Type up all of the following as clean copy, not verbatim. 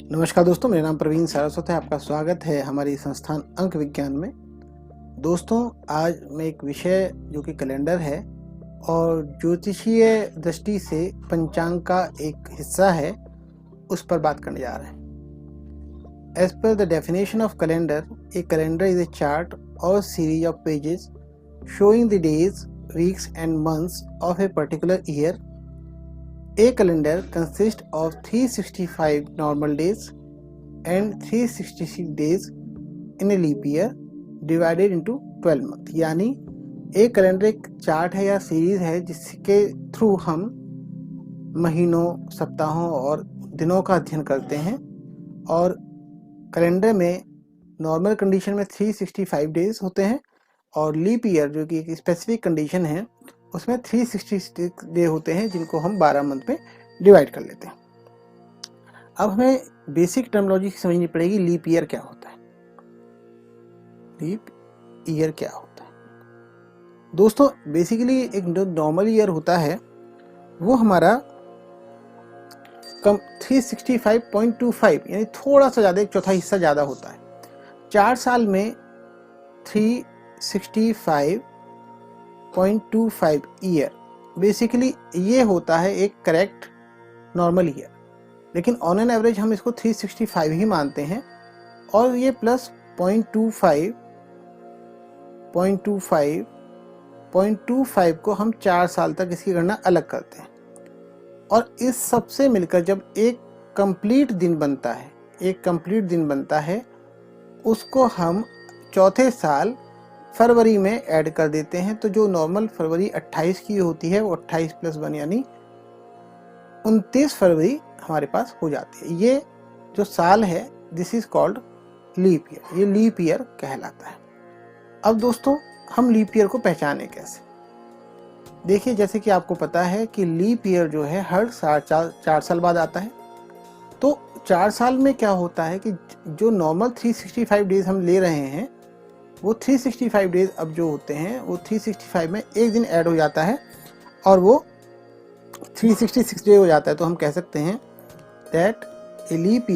नमस्कार दोस्तों, मेरा नाम प्रवीण सारस्वत है। आपका स्वागत है हमारी संस्थान अंक विज्ञान में। दोस्तों, आज मैं एक विषय जो कि कैलेंडर है और ज्योतिषीय दृष्टि से पंचांग का एक हिस्सा है, उस पर बात करने जा रहे हैं। As per the definition of calendar, a calendar is a chart or series of pages showing the days, weeks and months of a particular year. A calendar consists of 365 normal days and 366 days in a leap year divided into 12 month. यानी एक calendar एक chart है या series है जिसके through हम महीनों, सप्ताहों और दिनों का अध्ययन करते हैं। और कैलेंडर में नॉर्मल कंडीशन में 365 डेज होते हैं और लीप ईयर जो कि एक स्पेसिफिक कंडीशन है उसमें 366 डे होते हैं, जिनको हम 12 मंथ में डिवाइड कर लेते हैं। अब हमें बेसिक टर्मिनोलॉजी समझनी पड़ेगी। लीप ईयर क्या होता है? लीप ईयर क्या होता है? दोस्तों, बेसिकली एक जो नॉर्मल ईयर होता है वो हमारा 365.25 यानी थोड़ा सा ज़्यादा, एक चौथा हिस्सा ज़्यादा होता है। 4 साल में 365.25 ईयर बेसिकली ये होता है एक करेक्ट नॉर्मल ईयर, लेकिन ऑन एन एवरेज हम इसको 365 ही मानते हैं। और ये प्लस 0.25 को हम 4 साल तक इसकी गणना अलग करते हैं। और इस सब से मिलकर जब एक कंप्लीट दिन बनता है, उसको हम चौथे साल फरवरी में ऐड कर देते हैं। तो जो नॉर्मल फरवरी 28 की होती है वो 28 + 1 यानी 29 फरवरी हमारे पास हो जाती है। ये जो साल है this is called leap year. ये लीप ईयर कहलाता है। अब दोस्तों, हम लीप ईयर को पहचाने कैसे? देखिए, जैसे कि आपको पता है कि लीप ईयर जो है हर 4 साल बाद आता है। तो 4 साल में क्या होता है कि जो नॉर्मल 365 डेज हम ले रहे हैं वो 365 डेज अब जो होते हैं वो 365 में एक दिन ऐड हो जाता है और वो 366 डे हो जाता है। तो हम कह सकते हैं that a leap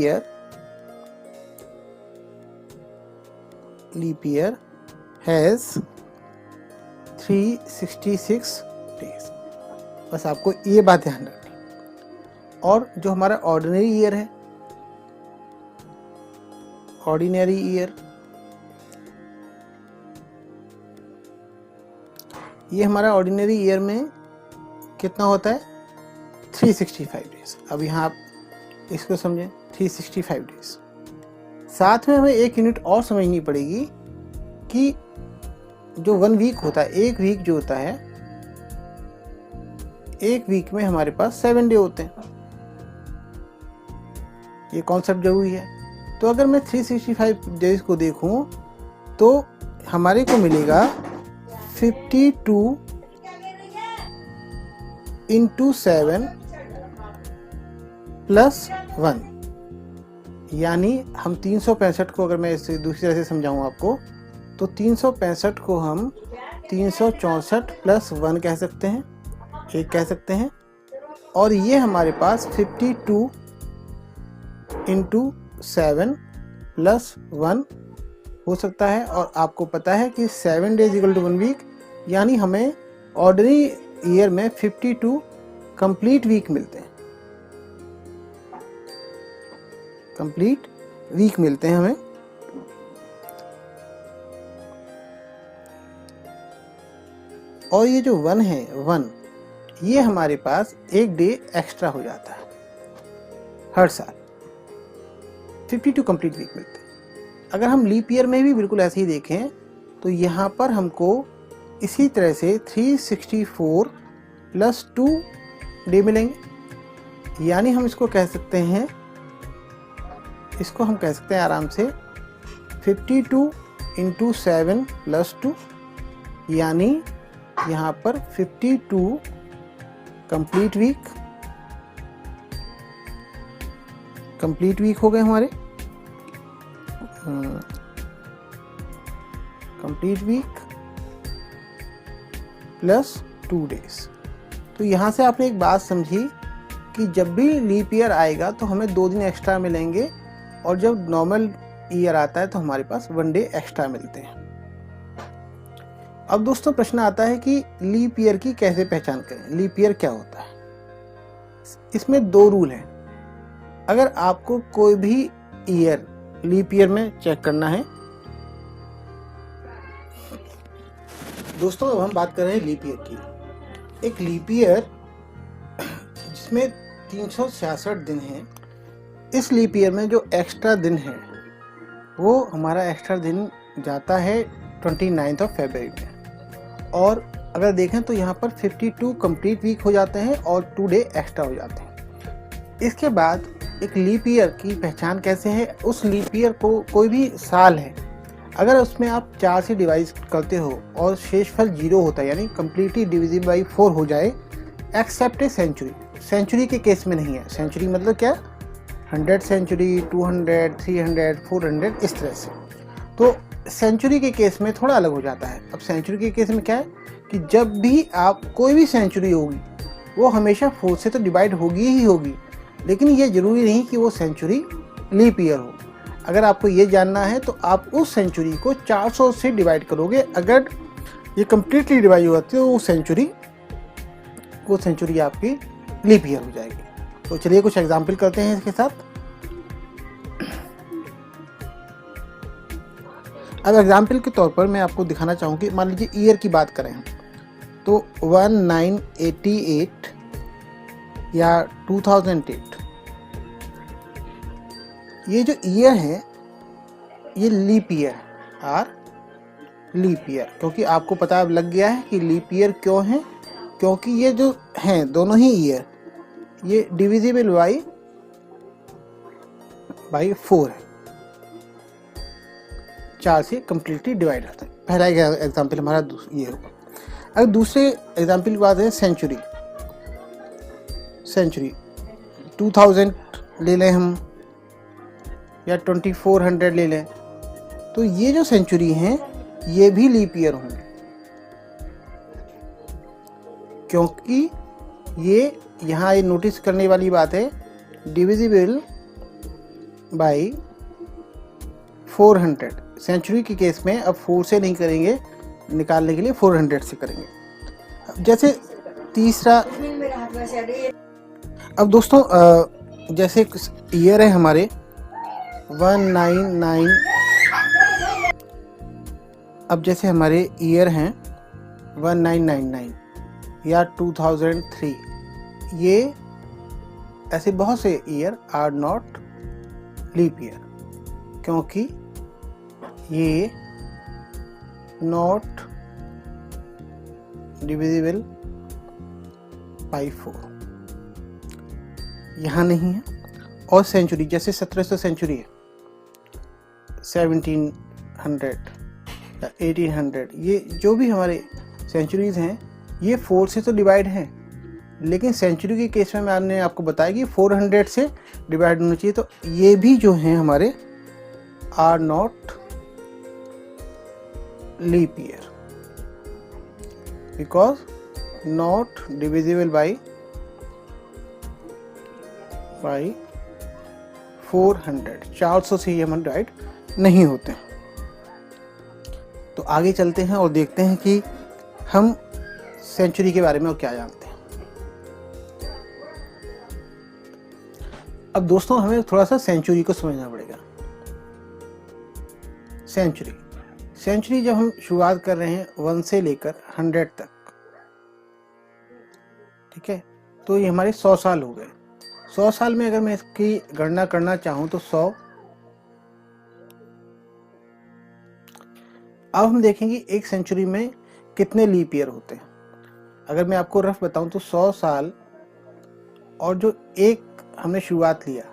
year has 366 days. बस आपको ये बात ध्यान रखनी। और जो हमारा ऑर्डिनरी ईयर है, ये हमारा ऑर्डिनरी ईयर में कितना होता है? 365 डेज। अब यहाँ आप इसको समझें, 365 डेज। साथ में हमें एक यूनिट और समझनी पड़ेगी कि जो 1 वीक होता है, एक वीक जो होता है, एक वीक में हमारे पास 7 डे होते हैं। ये कॉन्सेप्ट जरूरी है। तो अगर मैं 365 डेज को देखूं तो हमारे को मिलेगा 52 × 7 + 1 यानी हम 365 को, अगर मैं इसे दूसरी तरह से समझाऊं आपको, तो 365 को हम 364 + 1 कह सकते हैं, एक कह सकते हैं। और ये हमारे पास 52 × 7 + 1 हो सकता है। और आपको पता है कि 7 डेज = 1 वीक, यानी हमें ऑर्डिनरी ईयर में 52 कंप्लीट वीक मिलते हैं। हमें। और ये जो 1 है, ये हमारे पास एक डे एक्स्ट्रा हो जाता है हर साल। 52 कंप्लीट वीक मिलते हैं। अगर हम लीप ईयर में भी बिल्कुल ऐसे ही देखें तो यहाँ पर हमको इसी तरह से 364 + 2 डे मिलेंगे। यानी हम इसको कह सकते हैं आराम से 52 × 7 + 2 यानी यहाँ पर 52 कंप्लीट वीक हो गए हमारे। Complete week + 2 days. तो यहाँ से आपने एक बात समझी कि जब भी लीप ईयर आएगा तो हमें 2 दिन एक्स्ट्रा मिलेंगे, और जब नॉर्मल ईयर आता है तो हमारे पास 1 डे एक्स्ट्रा मिलते हैं। अब दोस्तों प्रश्न आता है कि लीप ईयर की कैसे पहचान करें, लीप ईयर क्या होता है। इसमें 2 रूल हैं। अगर आपको कोई भी ईयर लीप ईयर में चेक करना है, दोस्तों अब हम बात कर रहे हैं लीप ईयर की। एक लीप ईयर जिसमें 366 दिन हैं, इस लीप ईयर में जो एक्स्ट्रा दिन है वो हमारा एक्स्ट्रा दिन जाता है 29 फरवरी में, और अगर देखें तो यहाँ पर 52 कंप्लीट वीक हो जाते हैं और 2 डे एक्स्ट्रा हो जाते हैं। इसके बाद एक लीप ईयर की पहचान कैसे है, उस लीप ईयर को कोई भी साल है अगर उसमें आप 4 से डिवाइड करते हो और शेषफल 0 होता है, यानी कम्प्लीटली डिविजिबल बाई 4 हो जाए, एक्सेप्ट ए सेंचुरी। सेंचुरी के केस में नहीं है। सेंचुरी मतलब क्या, 100 सेंचुरी, 200, 300, 400, इस तरह से। तो सेंचुरी के केस में थोड़ा अलग हो जाता है। अब सेंचुरी के केस में क्या है कि जब भी आप कोई भी सेंचुरी होगी वो हमेशा 4 से तो डिवाइड होगी ही होगी, लेकिन ये ज़रूरी नहीं कि वो सेंचुरी लीप ईयर हो। अगर आपको ये जानना है तो आप उस सेंचुरी को 400 से डिवाइड करोगे। अगर ये कम्प्लीटली डिवाइड हो जाती है तो वो सेंचुरी आपकी लीप ईयर हो जाएगी। तो चलिए कुछ एग्जाम्पल करते हैं इसके साथ। अब एग्जाम्पल के तौर पर मैं आपको दिखाना चाहूँगी, मान लीजिए ईयर की बात करें तो 1988 या 2008, ये जो ईयर है ये लीप ईयर और लीप ईयर, क्योंकि आपको पता अब लग गया है कि लीप ईयर क्यों है, क्योंकि ये जो हैं दोनों ही ईयर ये डिविजिबल बाई 4 है, 4 से कम्प्लीटली डिवाइड होता है। पहला एग्जाम्पल हमारा ये होगा। अगर दूसरे एग्जाम्पल की बात है सेंचुरी 2000 ले लें हम या 2400 ले लें, तो ये जो सेंचुरी हैं ये भी लीप ईयर होंगे, क्योंकि ये यहाँ ये नोटिस करने वाली बात है, डिविजिबल बाई 400। सेंचुरी के केस में अब 4 से नहीं करेंगे, निकालने के लिए 400 से करेंगे। जैसे तीसरा, अब दोस्तों जैसे ईयर है हमारे 199, अब जैसे हमारे ईयर हैं 1999 या 2003, ये ऐसे बहुत से year are not leap year, क्योंकि ये नॉट डिविजिबल बाई 4 यहाँ नहीं है। और सेंचुरी जैसे 1700 सेंचुरी है, 1700 या 1800, ये जो भी हमारे सेंचुरीज हैं ये 4 से तो डिवाइड हैं, लेकिन सेंचुरी के केस में मैंने आपको बताया कि 400 से डिवाइड होना चाहिए। तो ये भी जो हैं हमारे are not leap year, because not divisible by 400, 400 से ये हम डिवाइड नहीं होते हैं। तो आगे चलते हैं और देखते हैं कि हम सेंचुरी के बारे में और क्या जानते हैं। अब दोस्तों हमें थोड़ा सा सेंचुरी को समझना पड़ेगा। सेंचुरी जब हम शुरुआत कर रहे हैं 1 से लेकर 100 तक, ठीक है, तो ये हमारे 100 साल हो गए। 100 साल में अगर मैं इसकी गणना करना चाहूँ तो 100, अब हम देखेंगे एक सेंचुरी में कितने लीप ईयर होते हैं। अगर मैं आपको रफ बताऊं तो 100 साल और जो एक हमने शुरुआत लिया,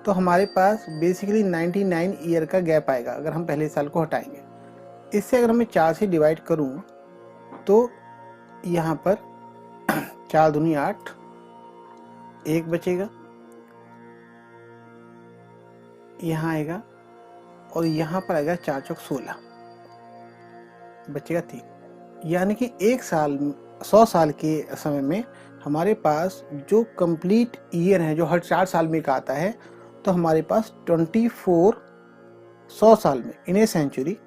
तो हमारे पास बेसिकली 99 ईयर का गैप आएगा अगर हम पहले साल को हटाएंगे। इससे अगर मैं 4 से डिवाइड करूं तो यहाँ पर 4 दूनी 8, 1 बचेगा, यहाँ आएगा, और यहाँ पर आएगा 4 चौक 16, बचेगा 3। यानी कि एक साल 100 साल के समय में हमारे पास जो कंप्लीट ईयर है जो हर 4 साल में का आता है, तो हमारे पास 24 100 साल में इन ए सेंचुरी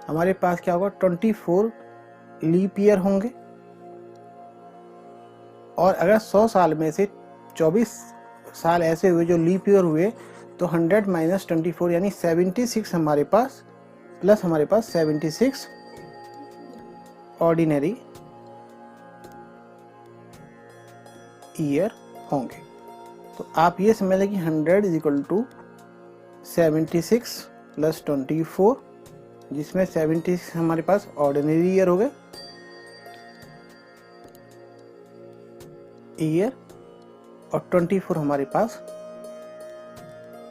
हमारे पास क्या होगा, 24 लीप ईयर होंगे। और अगर 100 साल में से 24 साल ऐसे हुए जो लीप ईयर हुए, तो 100 माइनस 24 यानी 76 हमारे पास, प्लस हमारे पास 76 ऑर्डिनरी ईयर होंगे। तो आप ये समझ लें कि 100 इज इक्वल टू 76 प्लस 24, जिसमें 76 हमारे पास ऑर्डिनरी ईयर हो गए ईयर, और 24 हमारे पास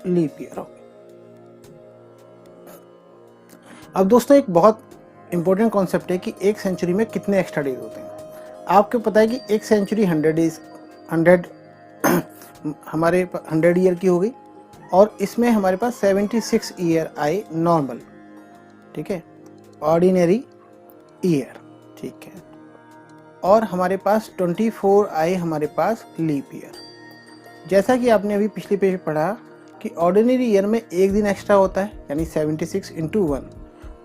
लीप ईयर हो गए। अब दोस्तों एक बहुत इंपॉर्टेंट कॉन्सेप्ट है कि एक सेंचुरी में कितने एक्स्ट्रा डेज होते हैं। आपको पता है कि एक सेंचुरी 100 डेज 100 हमारे 100 ईयर की हो गई, और इसमें हमारे पास 76 ईयर आए नॉर्मल, ठीक है, ऑर्डिनरी ईयर, ठीक है, और हमारे पास 24 आए हमारे पास लीप ईयर। जैसा कि आपने अभी पिछले पेज पढ़ा कि ऑर्डिनरी ईयर में एक दिन एक्स्ट्रा होता है यानी 76 इंटू 1,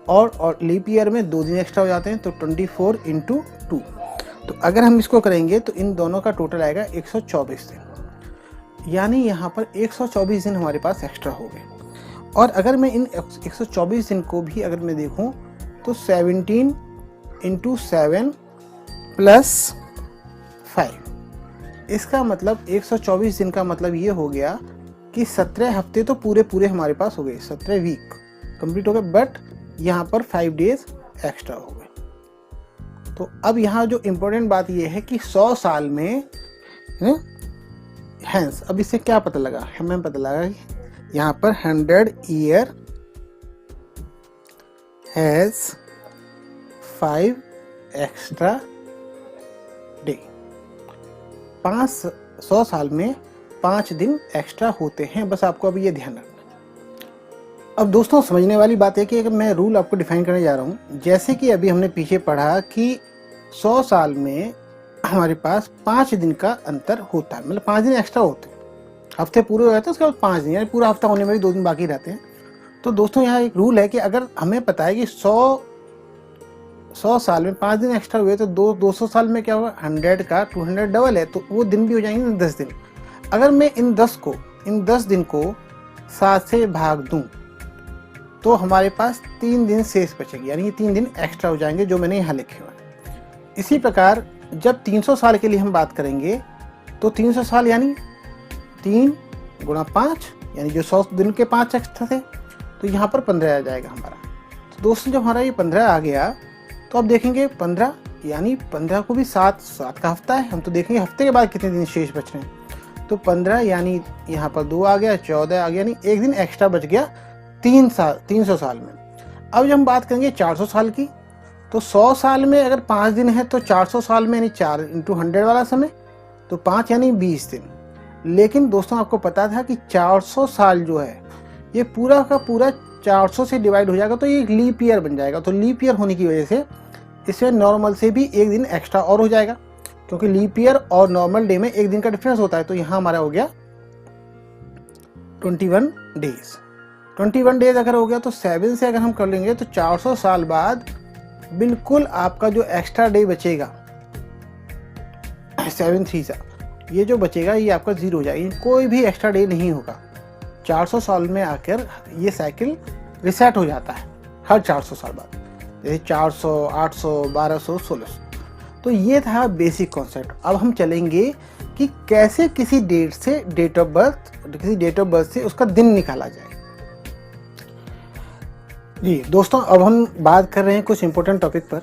और लीप ईयर में 2 दिन एक्स्ट्रा हो जाते हैं तो 24 इंटू 2। तो अगर हम इसको करेंगे तो इन दोनों का टोटल आएगा 124 दिन, यानी यहाँ पर 124 दिन हमारे पास एक्स्ट्रा हो गए। और अगर मैं इन 124 दिन को भी अगर मैं देखूं तो 17 इंटू 7 प्लस 5, इसका मतलब 124 दिन का मतलब ये हो गया कि 17 हफ्ते तो पूरे पूरे हमारे पास हो गए, 17 वीक कंप्लीट हो गए, बट यहाँ पर 5 डेज एक्स्ट्रा हो गए। तो अब यहाँ जो इम्पोर्टेंट बात ये है कि 100 साल में हैंस, अब इससे क्या पता लगा, हमें पता लगा कि यहाँ पर 100 ईयर हैज 5 एक्स्ट्रा डे, 100 साल में 5 दिन एक्स्ट्रा होते हैं। बस आपको अभी ये ध्यान रखना। अब दोस्तों समझने वाली बात है कि अगर मैं रूल आपको डिफाइन करने जा रहा हूँ, जैसे कि अभी हमने पीछे पढ़ा कि 100 साल में हमारे पास 5 दिन का अंतर होता है, मतलब 5 दिन एक्स्ट्रा होते हैं, हफ्ते पूरे हो जाते हैं उसके बाद 5 दिन, यानी पूरा हफ्ता होने में भी 2 दिन बाकी रहते हैं। तो दोस्तों यहाँ एक रूल है कि अगर हमें पता है कि 100 साल में 5 दिन एक्स्ट्रा हुए तो 200 साल में क्या होगा, 100 का 200 डबल है, तो वो दिन भी हो जाएंगे 10 दिन। अगर मैं इन 10 दिन को 7 से भाग दूं तो हमारे पास 3 दिन शेष बचेंगे, यानी ये 3 दिन एक्स्ट्रा हो जाएंगे जो मैंने यहाँ लिखे हुए हैं। इसी प्रकार जब 300 साल के लिए हम बात करेंगे तो 300 साल यानी 3 गुणा 5, यानी जो 100 दिन के 5 एक्स्ट्रा थे, तो यहाँ पर 15 आ जाएगा हमारा। तो दोस्तों जब हमारा ये 15 आ गया तो अब देखेंगे 15 यानी 15 को भी 7 का हफ्ता है, हम तो देखेंगे हफ्ते के बाद कितने दिन शेष बच रहे हैं। तो 15 यानी यहाँ पर 2 आ गया, 14 आ गया, यानी एक दिन एक्स्ट्रा बच गया 300 साल में। अब जब हम बात करेंगे 400 साल की, तो 100 साल में अगर 5 दिन है तो 400 साल में यानी 4 इंटू 100 वाला समय, तो 5 यानी 20 दिन। लेकिन दोस्तों आपको पता था कि 400 साल जो है ये पूरा का पूरा 400 से डिवाइड हो जाएगा तो ये लीप ईयर बन जाएगा। तो लीप ईयर होने की वजह से इसमें नॉर्मल से भी एक दिन एक्स्ट्रा और हो जाएगा, क्योंकि लीप ईयर और नॉर्मल डे में एक दिन का डिफरेंस होता है। तो यहाँ हमारा हो गया 21 डेज। 21 डेज अगर हो गया तो 7 से अगर हम कर लेंगे तो 400 साल बाद बिल्कुल आपका जो एक्स्ट्रा डे बचेगा 7 3 सा, ये जो बचेगा ये आपका 0 हो जाएगा, कोई भी एक्स्ट्रा डे नहीं होगा। 400 साल में आकर ये साइकिल रिसेट हो जाता है हर 400 साल बाद, जैसे 400, 800, 1200, 1600। तो ये था बेसिक कॉन्सेप्ट। अब हम चलेंगे कि कैसे किसी डेट से डेट ऑफ बर्थ से उसका दिन निकाला जाए। जी दोस्तों, अब हम बात कर रहे हैं कुछ इंपॉर्टेंट टॉपिक पर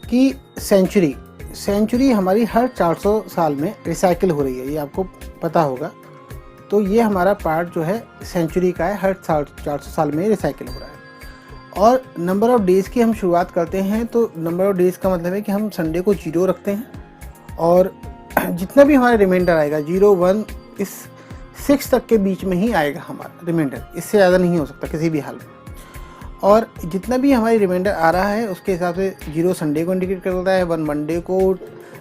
कि सेंचुरी हमारी हर 400 साल में रिसाइकिल हो रही है, ये आपको पता होगा। तो ये हमारा पार्ट जो है सेंचुरी का है, हर 400 साल में रिसाइकिल हो रहा है। और नंबर ऑफ डेज़ की हम शुरुआत करते हैं, तो नंबर ऑफ डेज़ का मतलब है कि हम संडे को 0 रखते हैं और जितना भी हमारा रिमाइंडर आएगा 0, 1 इस 6 तक के बीच में ही आएगा हमारा रिमाइंडर, इससे ज़्यादा नहीं हो सकता किसी भी हाल में। और जितना भी हमारी रिमाइंडर आ रहा है उसके हिसाब से 0 संडे को इंडिकेट करता है, 1 मंडे को,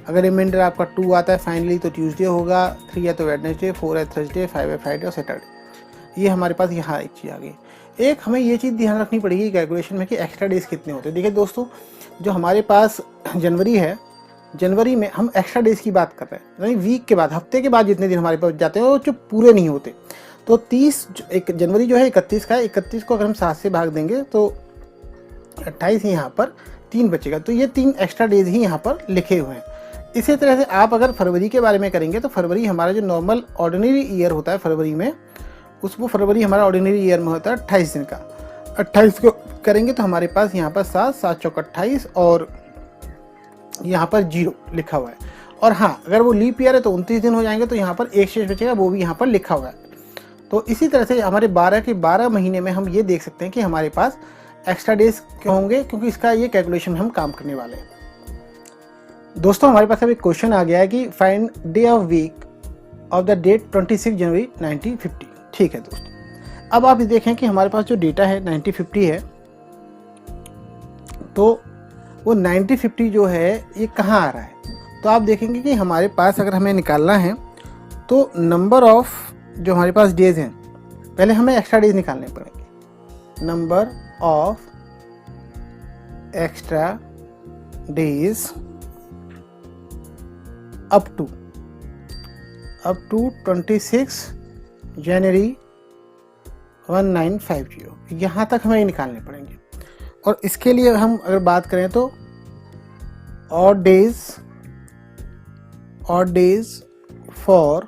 अगर रिमाइंडर आपका 2 आता है फाइनली तो ट्यूसडे होगा, 3 है तो वेडनेसडे, 4 है थर्सडे, 5 है फ्राइडे और सैटरडे। ये हमारे पास यहाँ एक चीज़ आ गई। एक हमें ये चीज़ ध्यान रखनी पड़ेगी कैलकुलेशन में कि एक्स्ट्रा डेज कितने होते हैं। देखिए दोस्तों, जो हमारे पास जनवरी है, जनवरी में हम एक्स्ट्रा डेज की बात कर रहे हैं, यानी वीक के बाद, हफ्ते के बाद जितने दिन हमारे पास जाते हैं वो जो पूरे नहीं होते। तो 30 एक जनवरी जो है 31 का है, 31 को अगर हम 7 से भाग देंगे तो 28 यहाँ पर 3 बचेगा। तो ये 3 एक्स्ट्रा डेज ही यहाँ पर लिखे हुए हैं। इसी तरह से आप अगर फरवरी के बारे में करेंगे तो फरवरी हमारा जो नॉर्मल ऑर्डिनरी ईयर होता है फरवरी में, उसको फरवरी हमारा ऑर्डिनरी ईयर में होता है 28 दिन का। 28 को करेंगे तो हमारे पास यहाँ पर 7, 7 चौक 28 और यहाँ पर 0 लिखा हुआ है। और हाँ, अगर वो लीप ईयर है तो 29 दिन हो जाएंगे, तो यहाँ पर एक शेष बचेगा, वो भी यहाँ पर लिखा हुआ है। तो इसी तरह से हमारे 12 के 12 महीने में हम ये देख सकते हैं कि हमारे पास एक्स्ट्रा डेज क्यों होंगे, क्योंकि इसका ये कैलकुलेशन हम काम करने वाले हैं। दोस्तों, हमारे पास अब एक क्वेश्चन आ गया है कि find day of week of the date 26 जनवरी 1950। ठीक है दोस्तों, अब आप देखें कि हमारे पास जो डेटा है 1950 है, तो वो 1950 जो है ये कहाँ आ रहा है। तो आप देखेंगे कि हमारे पास अगर हमें निकालना है तो नंबर ऑफ जो हमारे पास डेज हैं, पहले हमें एक्स्ट्रा डेज निकालने पड़ेंगे। Number of extra days up to 26 जनवरी 1950, यहाँ तक हमें निकालने पड़ेंगे। और इसके लिए हम अगर बात करें तो ऑड डेज फॉर,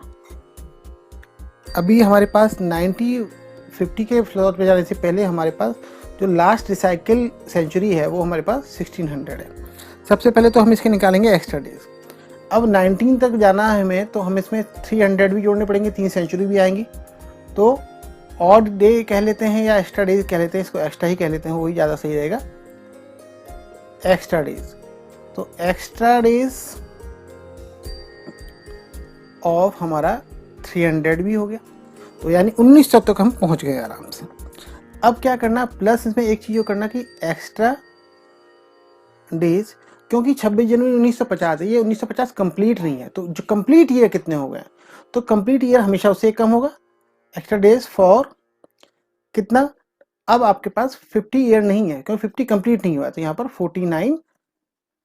अभी हमारे पास 50 के फ्लोर पे जाने से पहले हमारे पास जो लास्ट रिसाइकिल सेंचुरी है वो हमारे पास 1600 है। सबसे पहले तो हम इसके निकालेंगे एक्स्ट्रा डेज। अब 19 तक जाना है हमें, तो हम इसमें 300 भी जोड़ने पड़ेंगे, 3 सेंचुरी भी आएंगी। तो ऑड डे कह लेते हैं या एक्स्ट्रा डेज कह लेते हैं, इसको एक्स्ट्रा ही कह लेते हैं, वही ज़्यादा सही रहेगा, एक्स्ट्रा डेज। तो एक्स्ट्रा डेज ऑफ हमारा 300 भी हो गया, तो यानी 1900 तक हम पहुंच गए आराम से। अब क्या करना, प्लस इसमें एक चीज़ करना कि एक्स्ट्रा डेज, क्योंकि 26 जनवरी 1950 है, ये 1950 कंप्लीट नहीं है, तो जो कंप्लीट ईयर कितने हो गए, तो कंप्लीट ईयर हमेशा उससे कम होगा। एक्स्ट्रा डेज फॉर कितना, अब आपके पास 50 ईयर नहीं है क्योंकि 50 कंप्लीट नहीं हुआ, तो यहाँ पर 49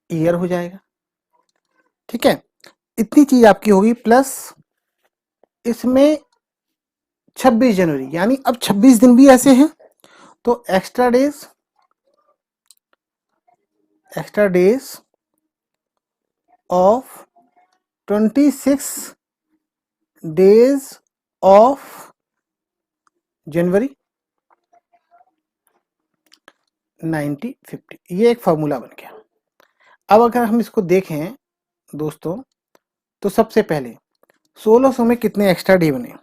ईयर हो जाएगा। ठीक है, इतनी चीज आपकी होगी। प्लस इसमें 26 जनवरी, यानी अब 26 दिन भी ऐसे हैं, तो extra days of 26 days of January 1950, ये एक फॉर्मूला बन गया। अब अगर हम इसको देखें दोस्तों, तो सबसे पहले 1600 में कितने एक्स्ट्रा डे बने,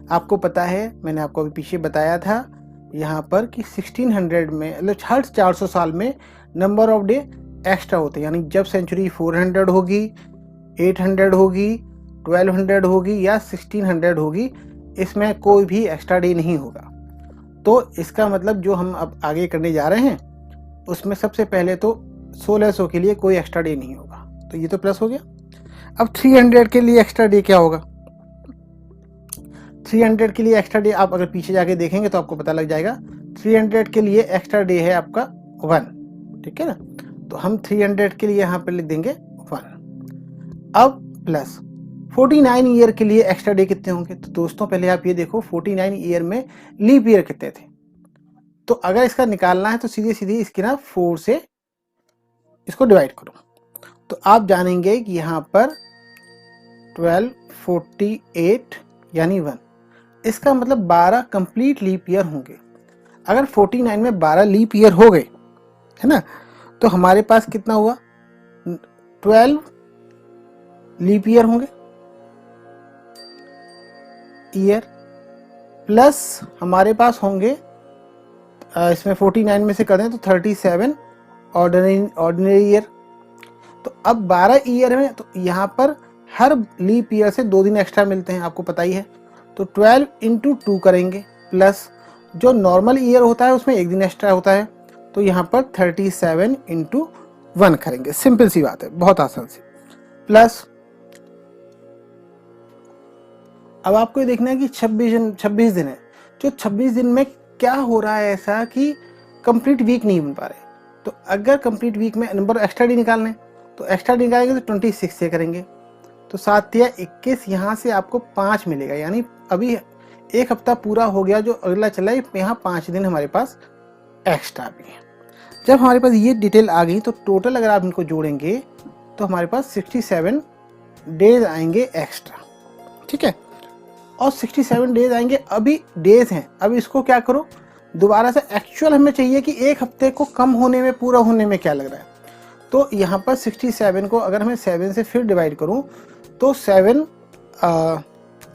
आपको पता है, मैंने आपको अभी पीछे बताया था यहाँ पर कि 1600 में, मतलब हर 400 साल में नंबर ऑफ डे एक्स्ट्रा होते हैं, यानी जब सेंचुरी 400 होगी, 800 होगी, 1200 होगी या 1600 होगी, इसमें कोई भी एक्स्ट्रा डे नहीं होगा। तो इसका मतलब जो हम अब आगे करने जा रहे हैं उसमें सबसे पहले तो 1600 के लिए कोई एक्स्ट्रा डे नहीं होगा, तो ये तो प्लस हो गया। अब 300 के लिए एक्स्ट्रा डे क्या होगा, 300 के लिए एक्स्ट्रा डे आप अगर पीछे जाके देखेंगे तो आपको पता लग जाएगा। 300 के लिए एक्स्ट्रा डे है आपका 1, ठीक है ना, तो हम 300 के लिए यहाँ पे लिख देंगे 1। अब प्लस 49 ईयर के लिए एक्स्ट्रा डे कितने होंगे, तो दोस्तों पहले आप ये देखो 49 ईयर में लीप ईयर कितने थे। तो अगर इसका निकालना है तो सीधे सीधे इसकी ना 4 से इसको डिवाइड करो, तो आप जानेंगे कि यहाँ पर 1248 यानी 1, इसका मतलब 12 कंप्लीट लीप ईयर होंगे। अगर 49 में 12 लीप ईयर हो गए, है ना, तो हमारे पास कितना हुआ, 12 लीप ईयर होंगे ईयर, प्लस हमारे पास होंगे इसमें 49 में से कर दें तो 37 ऑर्डिनरी ईयर। तो अब 12 ईयर में, तो यहाँ पर हर लीप ईयर से 2 दिन एक्स्ट्रा मिलते हैं, आपको पता ही है, तो 12 × 2 करेंगे, प्लस जो नॉर्मल ईयर होता है उसमें 1 दिन एक्स्ट्रा होता है, तो यहाँ पर 37 इंटू 1 करेंगे, सिंपल सी बात है, बहुत आसान सी। प्लस अब आपको ये देखना है कि 26 दिन है, जो 26 दिन में क्या हो रहा है ऐसा कि कंप्लीट वीक नहीं बन पा रहे। तो अगर कंप्लीट वीक में नंबर एक्स्ट्रा डी निकालने, तो एक्स्ट्रा डी निकालेंगे तो 26 से करेंगे, तो 7 या 21, यहाँ से आपको 5 मिलेगा। यानी अभी एक हफ्ता पूरा हो गया, जो अगला चला है, यहाँ 5 दिन हमारे पास एक्स्ट्रा भी है। जब हमारे पास ये डिटेल आ गई तो टोटल अगर आप इनको जोड़ेंगे तो हमारे पास 67 डेज आएंगे एक्स्ट्रा, ठीक है। और 67 डेज आएंगे, अभी डेज हैं। अब इसको क्या करो, दोबारा से एक्चुअल हमें चाहिए कि एक हफ्ते को कम होने में, पूरा होने में क्या लग रहा है। तो यहाँ पर 67 को अगर मैं 7 से फिर डिवाइड करूँ तो 7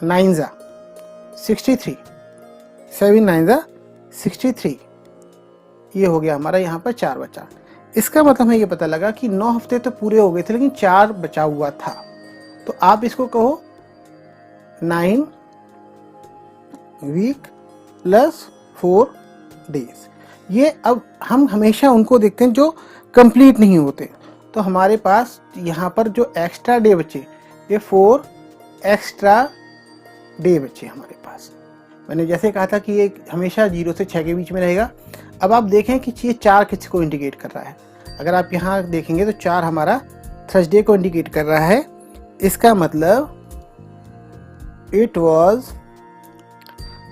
9 जा 63, 7 9 जा 63, ये हो गया हमारा यहाँ पर 4 बचा। इसका मतलब हमें ये पता लगा कि 9 हफ्ते तो पूरे हो गए थे लेकिन 4 बचा हुआ था। तो आप इसको कहो 9 वीक प्लस 4 डेज। ये अब हम हमेशा उनको देखते हैं जो कंप्लीट नहीं होते। तो हमारे पास यहाँ पर जो एक्स्ट्रा डे बचे, ये 4 एक्स्ट्रा डे बचे हमारे पास। मैंने जैसे कहा था कि ये हमेशा 0 से 6 के बीच में रहेगा। अब आप देखें कि ये 4 किसको इंडिकेट कर रहा है। अगर आप यहाँ देखेंगे तो 4 हमारा थर्सडे को इंडिकेट कर रहा है। इसका मतलब इट वॉज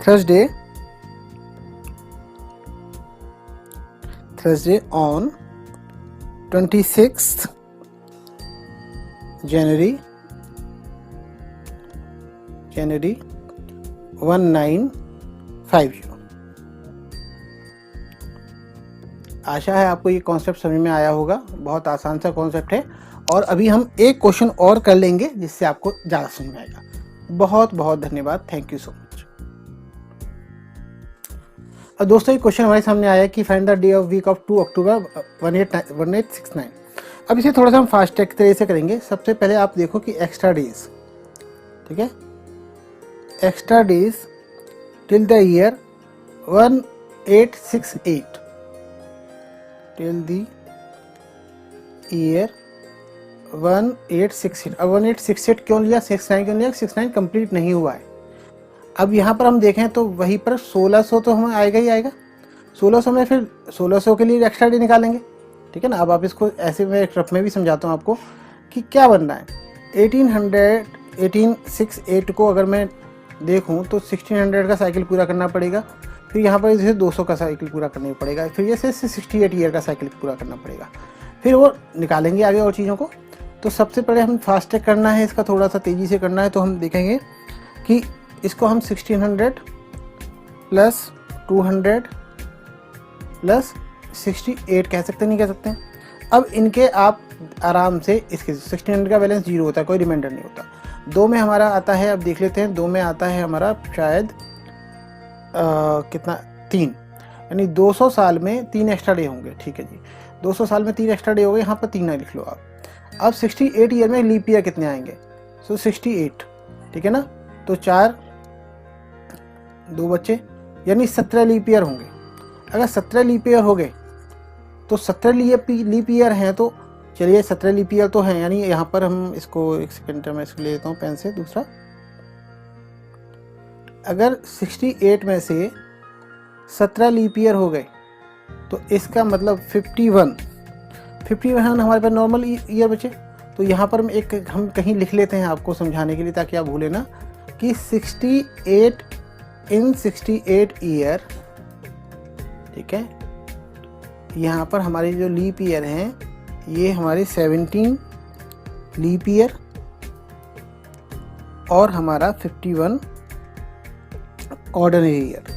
थर्सडे ऑन 26 जनवरी 1950। आशा है आपको ये कॉन्सेप्ट समझ में आया होगा। बहुत आसान सा कॉन्सेप्ट है। और अभी हम एक क्वेश्चन और कर लेंगे जिससे आपको ज़्यादा समझ में आएगा। बहुत बहुत धन्यवाद, थैंक यू सो मच। और दोस्तों ये क्वेश्चन हमारे सामने आया कि find the day of week of 2 October 1869। अब इसे थोड़ा सा हम फास्ट ट्रैक तरह से करेंगे। सबसे पहले आप देखो कि एक्स्ट्रा डेज, ठीक है, extra days till the year 1868, till the year 1868। अब 1868 क्यों लिया, 69 क्यों लिया, 69 कंप्लीट नहीं हुआ है। अब यहाँ पर हम देखें तो वहीं पर 1600 तो हमें आएगा ही आएगा। 1600 में फिर 1600 के लिए एक्स्ट्रा डे निकालेंगे, ठीक है ना। अब आप इसको ऐसे में एक रफ में भी समझाता हूँ आपको कि क्या बनना है। 1868 को अगर मैं देखूँ तो 1600 का साइकिल पूरा करना पड़ेगा, फिर यहाँ पर जैसे 200 का साइकिल पूरा करना पड़ेगा, फिर जैसे 68 ईयर का साइकिल पूरा करना पड़ेगा, फिर वो निकालेंगे आगे और चीज़ों को। तो सबसे पहले हम फास्ट ट्रैक करना है, इसका थोड़ा सा तेज़ी से करना है। तो हम देखेंगे कि इसको हम 1600 प्लस 200 प्लस 68 कह सकते हैं, नहीं कह सकते हैं। अब इनके आप आराम से इसके 1600 का बैलेंस 0 होता है, कोई रिमाइंडर नहीं होता। 2 में हमारा आता है, अब देख लेते हैं, 2 में आता है हमारा शायद कितना 3, यानी 200 साल में 3 एक्स्ट्रा डे होंगे, ठीक है जी। 200 साल में 3 एक्स्ट्रा डे हो गए, यहाँ पर 3 ना लिख लो आप। अब 68 ईयर में लीप ईयर कितने आएंगे, सो 68, ठीक है ना। तो 4 2 बच्चे, यानी 17 लीप ईयर होंगे। अगर 17 लीप ईयर हो गए तो 17 लीप ईयर हैं, तो चलिए 17 लीप ईयर तो हैं, यानी यहाँ पर हम इसको एक सेकेंड में इसको ले लेता हूँ पेन से दूसरा। अगर 68 में से 17 लीप ईयर हो गए तो इसका मतलब 51 हमारे पास नॉर्मल ईयर बचे। तो यहाँ पर हम कहीं लिख लेते हैं आपको समझाने के लिए, ताकि आप भूलें ना कि 68 इन 68 ईयर, ठीक है। यहाँ पर हमारी जो लीप ईयर हैं ये हमारे 17 लीप ईयर और हमारा 51 ऑर्डिनरी ईयर।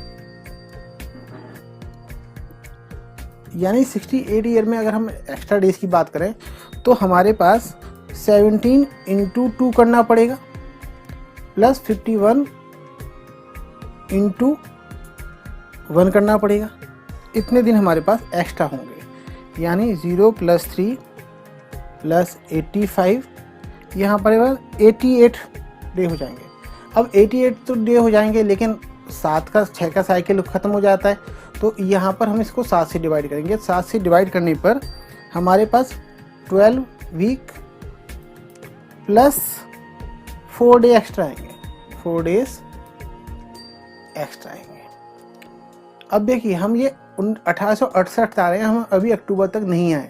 यानी 68 ईयर में अगर हम एक्स्ट्रा डेज की बात करें तो हमारे पास 17 इंटू 2 करना पड़ेगा प्लस 51 इंटू 1 करना पड़ेगा। इतने दिन हमारे पास एक्स्ट्रा होंगे, यानी 0 प्लस 3 प्लस 85, यहाँ पर 88 डे हो जाएंगे। अब 88 तो डे हो जाएंगे, लेकिन 7 का 6 का साइकिल ख़त्म हो जाता है, तो यहाँ पर हम इसको 7 से डिवाइड करेंगे। 7 से डिवाइड करने पर हमारे पास 12 वीक प्लस 4 डे एक्स्ट्रा आएंगे, 4 डेज एक्स्ट्रा आएंगे। अब देखिए हम ये 1868 आ रहे हैं, हम अभी अक्टूबर तक नहीं आए,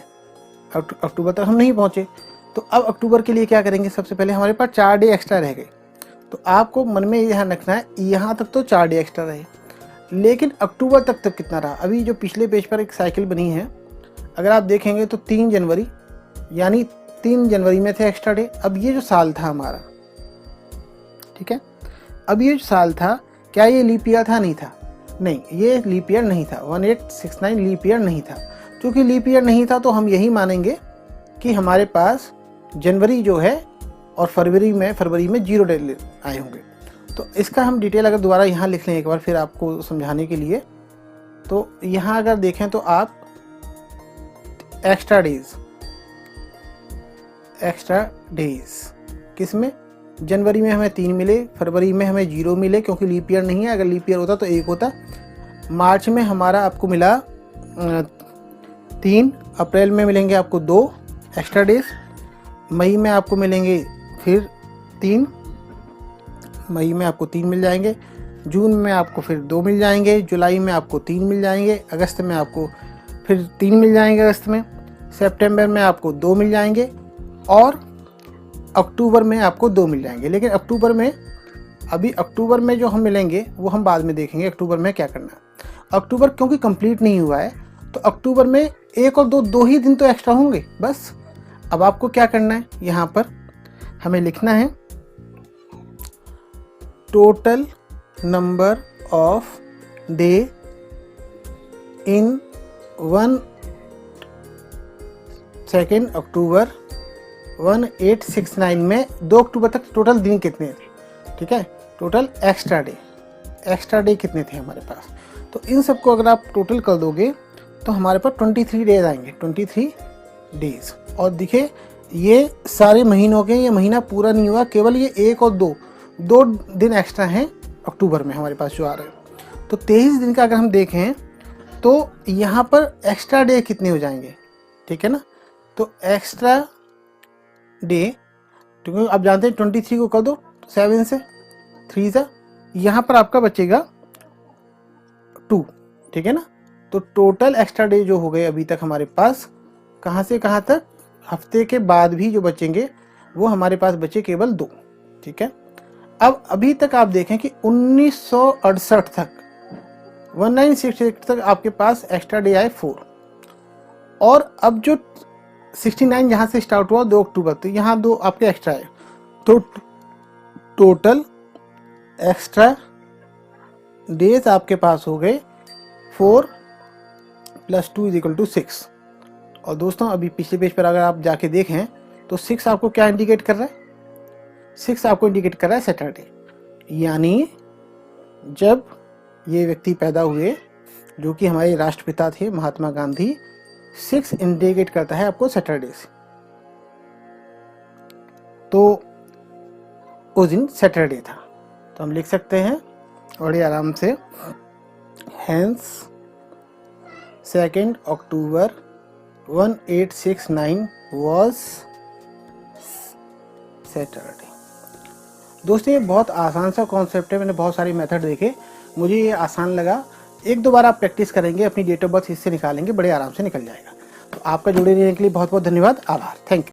अक्टूबर तक हम नहीं पहुँचे। तो अब अक्टूबर के लिए क्या करेंगे, सबसे पहले हमारे पास 4 डे एक्स्ट्रा रह गए। तो आपको मन में ध्यान रखना है, यहाँ तक तो 4 डे एक्स्ट्रा रहे, लेकिन अक्टूबर तक तो कितना रहा। अभी जो पिछले पेज पर एक साइकिल बनी है, अगर आप देखेंगे तो 3 जनवरी, यानी 3 जनवरी में थे एक्स्ट्रा डे। अब ये जो साल था हमारा, ठीक है, अब ये जो साल था, क्या ये लीप ईयर था? नहीं था, नहीं, ये लीप ईयर नहीं था, 1869 लीप ईयर नहीं था। क्योंकि लीप ईयर नहीं था तो हम यही मानेंगे कि हमारे पास जनवरी जो है और फरवरी में 0 डे आए होंगे। तो इसका हम डिटेल अगर दोबारा यहाँ लिख लें एक बार फिर आपको समझाने के लिए, तो यहाँ अगर देखें तो आप एक्स्ट्रा डेज किस में, जनवरी में हमें 3 मिले, फरवरी में हमें 0 मिले क्योंकि लीप ईयर नहीं है, अगर लीप ईयर होता तो 1 होता। मार्च में हमारा आपको मिला 3, अप्रैल में मिलेंगे आपको 2 एक्स्ट्रा डेज, मई में आपको मिलेंगे फिर 3, मई में आपको 3 मिल जाएंगे, जून में आपको फिर 2 मिल जाएंगे, जुलाई में आपको 3 मिल जाएंगे, अगस्त में आपको फिर 3 मिल जाएंगे, अगस्त में, सितंबर में आपको 2 मिल जाएंगे और अक्टूबर में आपको 2 मिल जाएंगे। लेकिन अक्टूबर में, अभी अक्टूबर में जो हम मिलेंगे वो हम बाद में देखेंगे अक्टूबर में क्या करना है। अक्टूबर क्योंकि कंप्लीट नहीं हुआ है तो अक्टूबर में 1 और 2 ही दिन तो एक्स्ट्रा होंगे बस। अब आपको क्या करना है, यहाँ पर हमें लिखना है total number of day in 2 October 1869 में 2 अक्टूबर तक टोटल दिन कितने थे, ठीक है, टोटल एक्स्ट्रा डे कितने थे हमारे पास। तो इन सबको अगर आप टोटल कर दोगे तो हमारे पास 23 डेज आएंगे, 23 डेज। और देखिए ये सारे महीनों के, ये महीना पूरा नहीं हुआ, केवल ये 1 और 2 दिन एक्स्ट्रा हैं अक्टूबर में हमारे पास जो आ रहे हैं। तो 23 दिन का अगर हम देखें तो यहाँ पर एक्स्ट्रा डे कितने हो जाएंगे, ठीक है ना। तो एक्स्ट्रा डे, क्योंकि आप जानते हैं 23 को कर दो 7 से, 3 से, यहाँ पर आपका बचेगा 2, ठीक है ना। तो टोटल एक्स्ट्रा डे जो हो गए अभी तक हमारे पास, कहाँ से कहाँ तक, हफ्ते के बाद भी जो बचेंगे वो हमारे पास बचे केवल 2, ठीक है। अब अभी तक आप देखें कि 1968 तक, 1968 तक आपके पास एक्स्ट्रा डे आए 4, और अब जो 69 यहाँ से स्टार्ट हुआ 2 अक्टूबर, तो यहाँ 2 आपके एक्स्ट्रा है। तो टोटल एक्स्ट्रा डेज आपके पास हो गए 4 + 2 = 6। और दोस्तों अभी पिछले पेज पर अगर आप जाके देखें तो 6 आपको क्या इंडिकेट कर रहा है, 6 आपको इंडिकेट कर रहा है सैटरडे। यानी जब ये व्यक्ति पैदा हुए जो कि हमारे राष्ट्रपिता थे महात्मा गांधी, 6 इंडिकेट करता है आपको सैटरडे से। तो उस दिन सैटरडे था, तो हम लिख सकते हैं बड़े आराम से, हेंस 2 अक्टूबर 1869 was सैटरडे। दोस्तों ये बहुत आसान सा कॉन्सेप्ट है, मैंने बहुत सारे मेथड देखे, मुझे ये आसान लगा। 1-2 बार आप प्रैक्टिस करेंगे, अपनी डेट ऑफ बर्थ इससे निकालेंगे, बड़े आराम से निकल जाएगा। तो आपका जुड़े रहने के लिए बहुत बहुत धन्यवाद, आभार, थैंक यू।